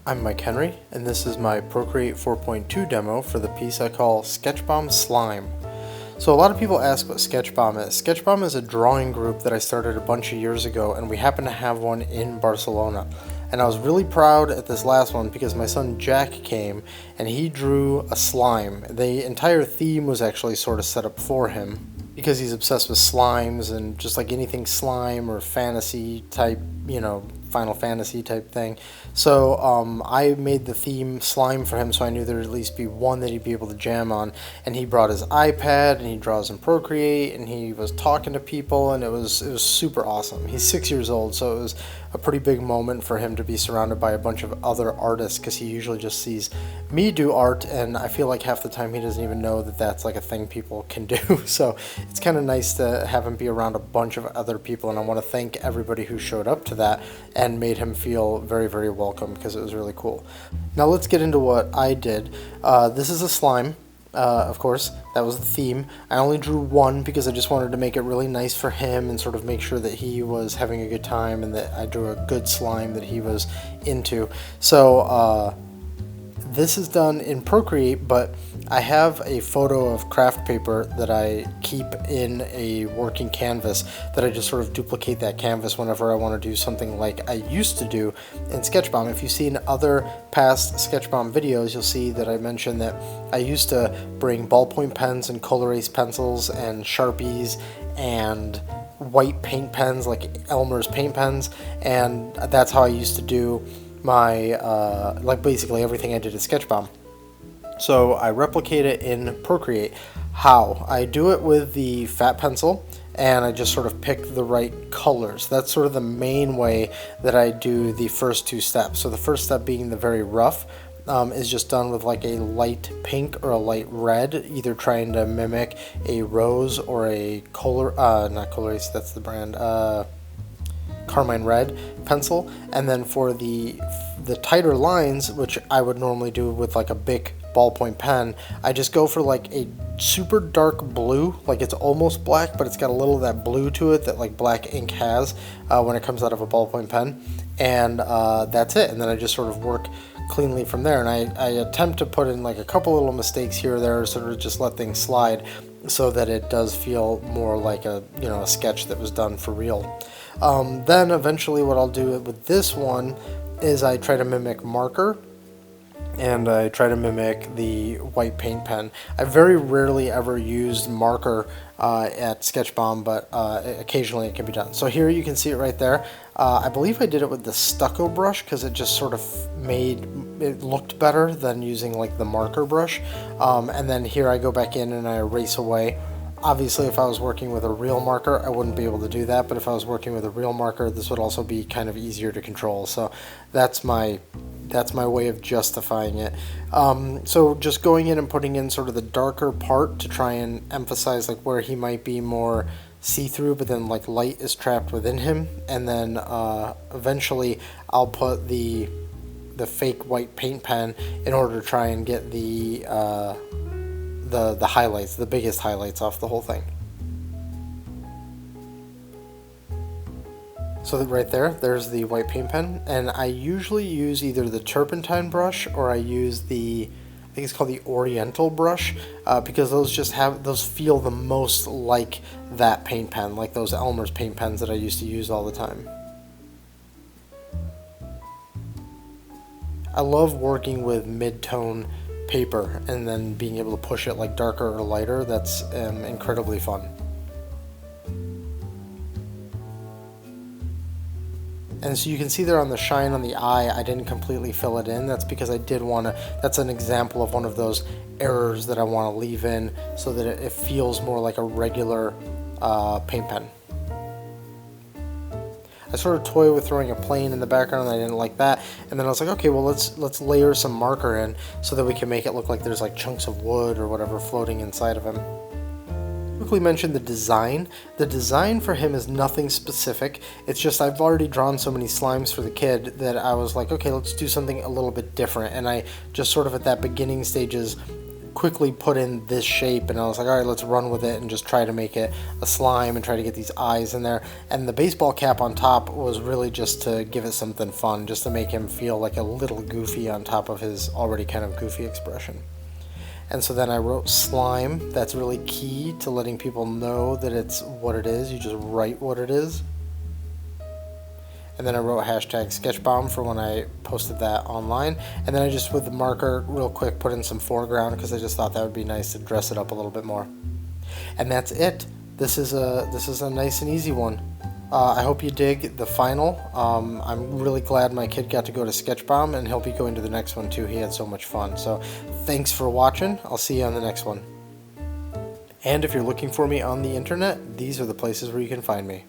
I'm Mike Henry, and this is my Procreate 4.2 demo for the piece I call Sketchbomb Slime. So a lot of people ask what Sketchbomb is. Sketchbomb is a drawing group that I started a bunch of years ago, and we happen to have one in Barcelona. And I was really proud at this last one because my son Jack came and he drew a slime. The entire theme was actually sort of set up for him because he's obsessed with slimes and just like anything slime or fantasy type, Final Fantasy type thing. So I made the theme slime for him, so I knew there'd at least be one that he'd be able to jam on. And he brought his iPad and he draws in Procreate and he was talking to people, and it was super awesome. He's 6 years old, so it was a pretty big moment for him to be surrounded by a bunch of other artists, because he usually just sees me do art, and I feel like half the time he doesn't even know that that's like a thing people can do. So it's kind of nice to have him be around a bunch of other people, and I want to thank everybody who showed up to that and made him feel very, very welcome, because it was really cool. Now let's get into what I did. This is a slime. Of course, that was the theme. I only drew one because I just wanted to make it really nice for him and sort of make sure that he was having a good time and that I drew a good slime that he was into. So this is done in Procreate, but I have a photo of craft paper that I keep in a working canvas that I just sort of duplicate that canvas whenever I want to do something like I used to do in Sketchbomb. If you've seen other past Sketchbomb videos, you'll see that I mentioned that I used to bring ballpoint pens and Color-Ace pencils and Sharpies and white paint pens like Elmer's paint pens, and that's how I used to do my like basically everything I did at Sketchbomb. So I replicate it in Procreate. How? I do it with the fat pencil, and I just sort of pick the right colors. That's sort of the main way that I do the first two steps. So the first step being the very rough is just done with like a light pink or a light red, either trying to mimic a rose or a not Color-Ace, that's the brand, Carmine Red pencil. And then for the tighter lines, which I would normally do with like a Bic ballpoint pen, I just go for like a super dark blue, like it's almost black, but it's got a little of that blue to it that like black ink has when it comes out of a ballpoint pen, and that's it. And then I just sort of work cleanly from there, and I attempt to put in like a couple little mistakes here or there, sort of just let things slide so that it does feel more like a sketch that was done for real. Then eventually what I'll do with this one is I try to mimic marker, and I try to mimic the white paint pen. I very rarely ever used marker at Sketchbomb, but occasionally it can be done. So here you can see it right there. I believe I did it with the stucco brush because it just sort of made it looked better than using like the marker brush. And then here I go back in and I erase away. Obviously, if I was working with a real marker, I wouldn't be able to do that, but if I was working with a real marker, this would also be kind of easier to control. So that's my way of justifying it. So just going in and putting in sort of the darker part to try and emphasize like where he might be more see-through, but then like light is trapped within him. And then eventually I'll put the fake white paint pen in order to try and get the highlights, the biggest highlights off the whole thing. So that right there's the white paint pen, and I usually use either the turpentine brush or I use I think it's called the Oriental brush, because those feel the most like that paint pen, like those Elmer's paint pens that I used to use all the time. I love working with mid-tone paper and then being able to push it like darker or lighter. That's incredibly fun. And so you can see there on the shine on the eye, I didn't completely fill it in. That's because I did want to, that's an example of one of those errors that I want to leave in so that it feels more like a regular paint pen. I sort of toy with throwing a plane in the background, and I didn't like that. And then I was like, okay, well let's layer some marker in so that we can make it look like there's like chunks of wood or whatever floating inside of him. Quickly mention the design. The design for him is nothing specific. It's just I've already drawn so many slimes for the kid that I was like, okay, let's do something a little bit different. And I just sort of at that beginning stages quickly put in this shape, and I was like, all right, let's run with it and just try to make it a slime and try to get these eyes in there. And the baseball cap on top was really just to give it something fun, just to make him feel like a little goofy on top of his already kind of goofy expression. And so then I wrote slime. That's really key to letting people know that it's what it is. You just write what it is. And then I wrote hashtag Sketchbomb for when I posted that online. And then I just, with the marker, real quick, put in some foreground because I just thought that would be nice to dress it up a little bit more. And that's it. This is a nice and easy one. I hope you dig the final. I'm really glad my kid got to go to Sketchbomb, and he'll be going to the next one too. He had so much fun. So thanks for watching. I'll see you on the next one. And if you're looking for me on the internet, these are the places where you can find me.